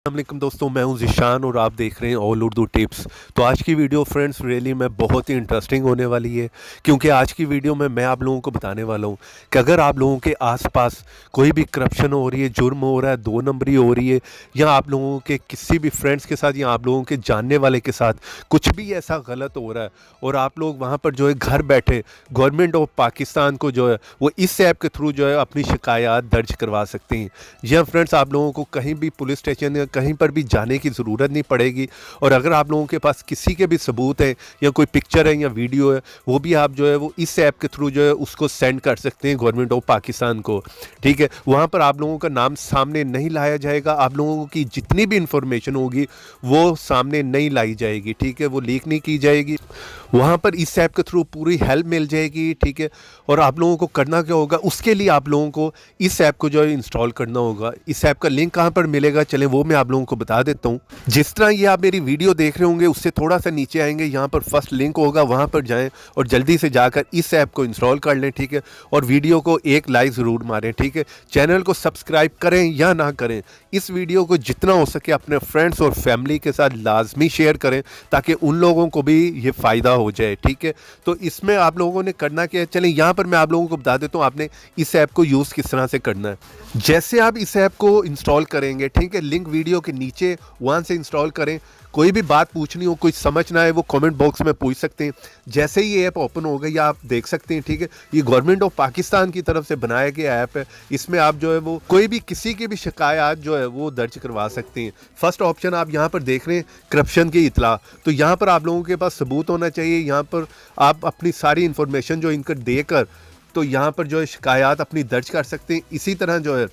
अस्सलामुअलैकुम दोस्तों, मैं हूं ज़िशान और आप देख रहे हैं ऑल उर्दू टिप्स। तो आज की वीडियो फ्रेंड्स रियली में बहुत ही इंटरेस्टिंग होने वाली है, क्योंकि आज की वीडियो में मैं आप लोगों को बताने वाला हूं कि अगर आप लोगों के आसपास कोई भी करप्शन हो रही है, जुर्म हो रहा है, दो नंबरी हो रही है, या आप लोगों के किसी भी फ्रेंड्स के साथ या आप लोगों के जानने वाले के साथ कुछ भी ऐसा गलत हो रहा है और आप लोग वहाँ पर जो है घर बैठे गवर्नमेंट ऑफ पाकिस्तान को जो है वो इस ऐप के थ्रू जो है अपनी शिकायत दर्ज करवा सकते हैं। जी हाँ फ्रेंड्स, आप लोगों को कहीं भी पुलिस स्टेशन या कहीं पर भी जाने की ज़रूरत नहीं पड़ेगी। और अगर आप लोगों के पास किसी के भी सबूत हैं या कोई पिक्चर है या वीडियो है, वो भी आप जो है वो इस ऐप के थ्रू जो है उसको सेंड कर सकते हैं गवर्नमेंट ऑफ पाकिस्तान को। ठीक है, वहाँ पर आप लोगों का नाम सामने नहीं लाया जाएगा, आप लोगों की जितनी भी इंफॉर्मेशन होगी वो सामने नहीं लाई जाएगी। ठीक है, वो लीक नहीं की जाएगी, वहाँ पर इस ऐप के थ्रू पूरी हेल्प मिल जाएगी। ठीक है, और आप लोगों को करना क्या होगा, उसके लिए आप लोगों को इस ऐप को जो है इंस्टॉल करना होगा। इस ऐप का लिंक कहाँ पर मिलेगा, चले वो मैं आप लोगों को बता देता हूँ। जिस तरह ये आप मेरी वीडियो देख रहे होंगे उससे थोड़ा सा नीचे आएंगे, यहाँ पर फर्स्ट लिंक होगा, वहाँ पर जाएं और जल्दी से जाकर इस ऐप को इंस्टॉल कर लें। ठीक है, और वीडियो को एक लाइक ज़रूर मारें। ठीक है, चैनल को सब्सक्राइब करें या ना करें, इस वीडियो को जितना हो सके अपने फ्रेंड्स और फैमिली के साथ लाजमी शेयर करें ताकि उन लोगों को भी ये फ़ायदा हो जाए। ठीक है, तो इसमें आप लोगों ने करना क्या है, चलें यहाँ पर मैं आप लोगों को बता देता हूँ आपने इस ऐप को यूज़ किस तरह से करना है। जैसे आप इस ऐप को इंस्टॉल करेंगे, ठीक है, लिंक वीडियो के नीचे वहाँ से इंस्टॉल करें। कोई भी बात पूछनी हो, कोई समझ ना आए, वो कमेंट बॉक्स में पूछ सकते हैं। जैसे ही ये ऐप ओपन हो गई आप देख सकते हैं। ठीक है, ये गवर्नमेंट ऑफ पाकिस्तान की तरफ से बनाया गया ऐप है। इसमें आप जो है वो कोई भी किसी की भी शिकायत जो है वो दर्ज करवा सकते हैं। फर्स्ट ऑप्शन आप यहाँ पर देख रहे हैं करप्शन की इतला, तो यहाँ पर आप लोगों के पास सबूत होना चाहिए। यहाँ पर आप अपनी सारी इंफॉर्मेशन जो इनका देकर तो यहाँ पर जो है शिकायत अपनी दर्ज कर सकते हैं। इसी तरह जो है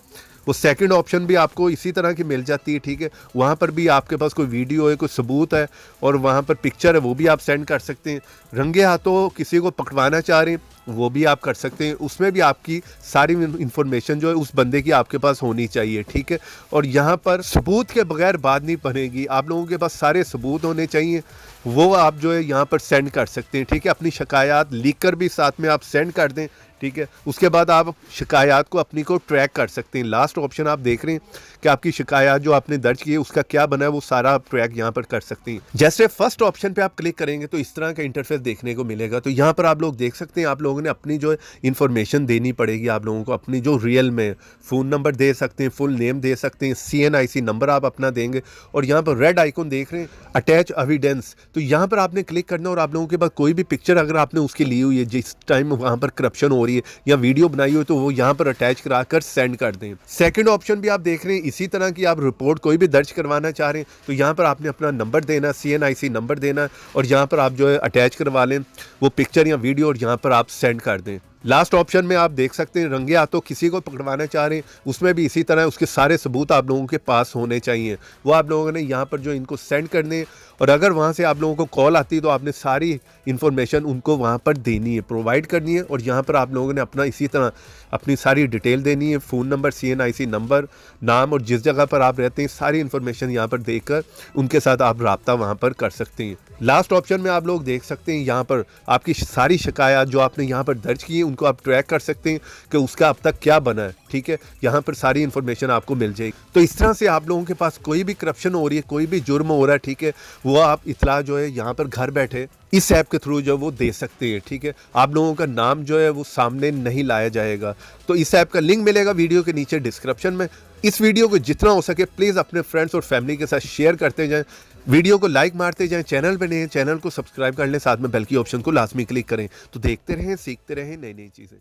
वो सेकंड ऑप्शन भी आपको इसी तरह की मिल जाती है। ठीक है, वहाँ पर भी आपके पास कोई वीडियो है, कोई सबूत है और वहाँ पर पिक्चर है, वो भी आप सेंड कर सकते हैं। रंगे हाथों किसी को पकड़वाना चाह रहे हैं वो भी आप कर सकते हैं, उसमें भी आपकी सारी इंफॉर्मेशन जो है उस बंदे की आपके पास होनी चाहिए। ठीक है, और यहाँ पर सबूत के बगैर बात नहीं बनेगी, आप लोगों के पास सारे सबूत होने चाहिए, वो आप जो है यहाँ पर सेंड कर सकते हैं। ठीक है, अपनी शिकायत लिख कर भी साथ में आप सेंड कर दें। ठीक है, उसके बाद आप शिकायत को अपनी को ट्रैक कर सकते हैं। लास्ट ऑप्शन आप देख रहे हैं कि आपकी शिकायत जो आपने दर्ज की है उसका क्या बना है, वो सारा आप ट्रैक यहाँ पर कर सकते हैं। जैसे फर्स्ट ऑप्शन पे आप क्लिक करेंगे तो इस तरह का इंटरफेस देखने को मिलेगा। तो यहाँ पर आप लोग देख सकते हैं आप लोगों ने अपनी जो है इंफॉर्मेशन देनी पड़ेगी। आप लोगों को अपनी जो रियल में फ़ोन नंबर दे सकते हैं, फुल नेम दे सकते हैं, CNIC नंबर आप अपना देंगे और यहाँ पर रेड आइकन देख रहे हैं अटैच एविडेंस, तो यहाँ पर आपने क्लिक करना और आप लोगों के पास कोई भी पिक्चर अगर आपने उसकी ली हुई है जिस टाइम वहाँ पर करप्शन हो रही है या वीडियो बनाई हो, तो वो यहाँ पर अटैच कराकर सेंड कर दें। सेकंड ऑप्शन भी आप देख रहे हैं इसी तरह की, आप रिपोर्ट कोई भी दर्ज करवाना चाह रहे हैं तो यहाँ पर आपने अपना नंबर देना, CNIC नंबर देना और यहाँ पर आप जो है अटैच करवा लें वो पिक्चर या वीडियो और यहाँ पर आप सेंड कर दें। लास्ट ऑप्शन में आप देख सकते हैं रंगे हाथों किसी को पकड़वाना चाह रहे हैं, उसमें भी इसी तरह उसके सारे सबूत आप लोगों के पास होने चाहिए, वो आप लोगों ने यहाँ पर जो इनको सेंड करने। और अगर वहाँ से आप लोगों को कॉल आती है तो आपने सारी इन्फॉर्मेशन उनको वहाँ पर देनी है, प्रोवाइड करनी है और यहाँ पर आप लोगों ने अपना इसी तरह अपनी सारी डिटेल देनी है, फ़ोन नंबर, CNIC नंबर, नाम और जिस जगह पर आप रहते हैं सारी इन्फॉर्मेशन यहाँ पर देकर उनके साथ आप रब्ता वहाँ पर कर सकते हैं। लास्ट ऑप्शन में आप लोग देख सकते हैं यहाँ पर आपकी सारी शिकायत जो आपने यहाँ पर दर्ज की है उनको आप ट्रैक कर सकते हैं कि उसका अब तक क्या बना है। ठीक है, यहाँ पर सारी इन्फॉर्मेशन आपको मिल जाएगी। तो इस तरह से आप लोगों के पास कोई भी करप्शन हो रही है, कोई भी जुर्म हो रहा है, ठीक है, वो आप इतला जो है यहाँ पर घर बैठे इस ऐप के थ्रू जो वो दे सकते हैं। ठीक है, आप लोगों का नाम जो है वो सामने नहीं लाया जाएगा। तो इस ऐप का लिंक मिलेगा वीडियो के नीचे डिस्क्रिप्शन में। इस वीडियो को जितना हो सके प्लीज़ अपने फ्रेंड्स और फैमिली के साथ शेयर करते जाएं, वीडियो को लाइक मारते जाएं, चैनल पे नए चैनल को सब्सक्राइब कर लें, साथ में बेल की ऑप्शन को लाजमी क्लिक करें। तो देखते रहें, सीखते रहें नई नई चीज़ें।